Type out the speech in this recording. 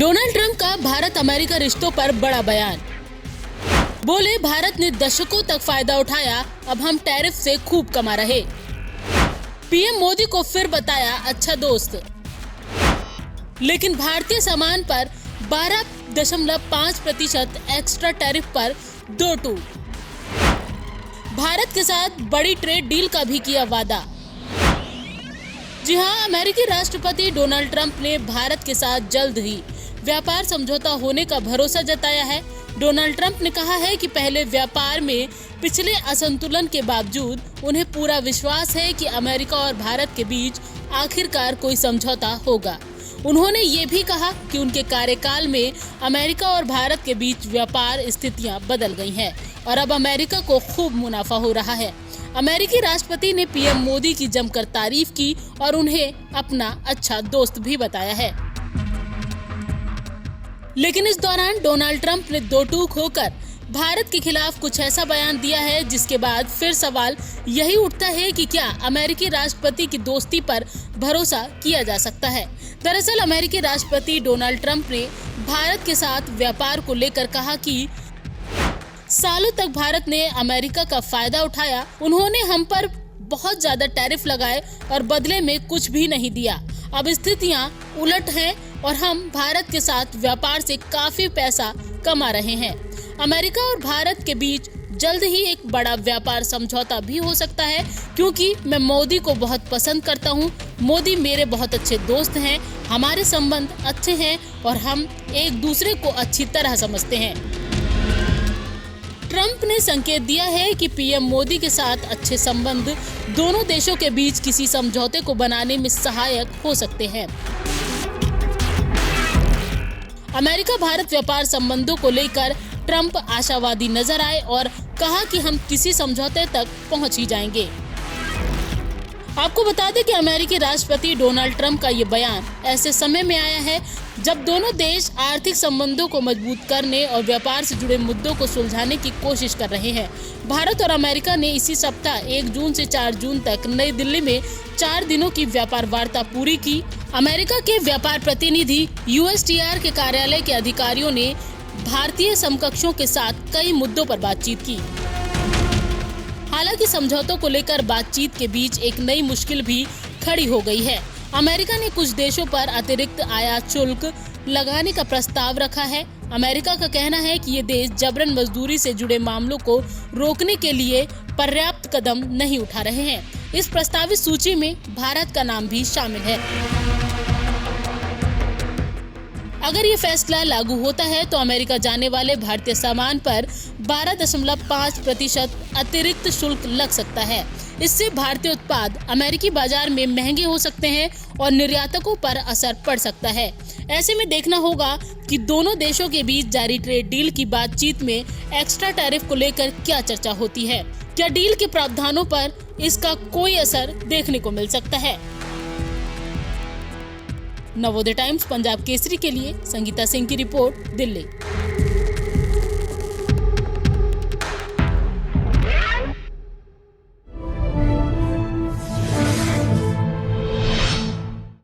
Donald Trump का Bharat America रिश्तों पर बड़ा बयान। बोले, भारत ने दशकों तक फायदा उठाया, अब हम टैरिफ से खूब कमा रहे। पीएम मोदी को फिर बताया अच्छा दोस्त। लेकिन भारतीय सामान पर 12.5% एक्स्ट्रा टैरिफ पर दो टूक। भारत के साथ बड़ी ट्रेड डील का भी किया वादा। जी हां, अमेरिकी राष्ट्रपति डोनाल्ड ट्रंप ने भारत के साथ जल्द ही व्यापार समझौता होने का भरोसा जताया है। डोनाल्ड ट्रंप ने कहा है कि पहले व्यापार में पिछले असंतुलन के बावजूद उन्हें पूरा विश्वास है कि अमेरिका और भारत के बीच आखिरकार कोई समझौता होगा। उन्होंने ये भी कहा कि उनके कार्यकाल में अमेरिका और भारत के बीच व्यापार स्थितियां बदल गई हैं और अब अमेरिका को खूब मुनाफा हो रहा है। अमेरिकी राष्ट्रपति ने पीएम मोदी की जमकर तारीफ की और उन्हें अपना अच्छा दोस्त भी बताया है। लेकिन इस दौरान डोनाल्ड ट्रंप ने दो टूक होकर भारत के खिलाफ कुछ ऐसा बयान दिया है जिसके बाद फिर सवाल यही उठता है कि क्या अमेरिकी राष्ट्रपति की दोस्ती पर भरोसा किया जा सकता है। दरअसल अमेरिकी राष्ट्रपति डोनाल्ड ट्रंप ने भारत के साथ व्यापार को लेकर कहा कि सालों तक भारत ने अमेरिका का फायदा उठाया, उन्होंने हम पर बहुत ज्यादा टैरिफ लगाए और बदले में कुछ भी नहीं दिया। अब स्थितियां उलट हैं और हम भारत के साथ व्यापार से काफी पैसा कमा रहे हैं। अमेरिका और भारत के बीच जल्द ही एक बड़ा व्यापार समझौता भी हो सकता है, क्योंकि मैं मोदी को बहुत पसंद करता हूं। मोदी मेरे बहुत अच्छे दोस्त हैं, हमारे संबंध अच्छे हैं और हम एक दूसरे को अच्छी तरह समझते हैं। ट्रंप ने संकेत दिया है कि पीएम मोदी के साथ अच्छे संबंध दोनों देशों के बीच किसी समझौते को बनाने में सहायक हो सकते हैं। अमेरिका भारत व्यापार संबंधों को लेकर ट्रंप आशावादी नजर आए और कहा कि हम किसी समझौते तक पहुंच ही जाएंगे। आपको बता दें कि अमेरिकी राष्ट्रपति डोनाल्ड ट्रंप का ये बयान ऐसे समय में आया है जब दोनों देश आर्थिक संबंधों को मजबूत करने और व्यापार से जुड़े मुद्दों को सुलझाने की कोशिश कर रहे हैं। भारत और अमेरिका ने इसी सप्ताह 1 जून से 4 जून तक नई दिल्ली में 4 दिनों की व्यापार वार्ता पूरी की। अमेरिका के व्यापार प्रतिनिधि USTR के कार्यालय के अधिकारियों ने भारतीय समकक्षों के साथ कई मुद्दों पर बातचीत की। हालांकि समझौतों को लेकर बातचीत के बीच एक नई मुश्किल भी खड़ी हो गई है। अमेरिका ने कुछ देशों पर अतिरिक्त आयात शुल्क लगाने का प्रस्ताव रखा है। अमेरिका का कहना है कि ये देश जबरन मजदूरी से जुड़े मामलों को रोकने के लिए पर्याप्त कदम नहीं उठा रहे हैं। इस प्रस्तावित सूची में भारत का नाम भी शामिल है। अगर ये फैसला लागू होता है तो अमेरिका जाने वाले भारतीय सामान पर 12.5% अतिरिक्त शुल्क लग सकता है। इससे भारतीय उत्पाद अमेरिकी बाजार में महंगे हो सकते हैं और निर्यातकों पर असर पड़ सकता है। ऐसे में देखना होगा कि दोनों देशों के बीच जारी ट्रेड डील की बातचीत में एक्स्ट्रा टैरिफ को लेकर क्या चर्चा होती है। क्या डील के प्रावधानों पर इसका कोई असर देखने को मिल सकता है। नवोदय टाइम्स पंजाब केसरी के लिए संगीता सिंह की रिपोर्ट, दिल्ली।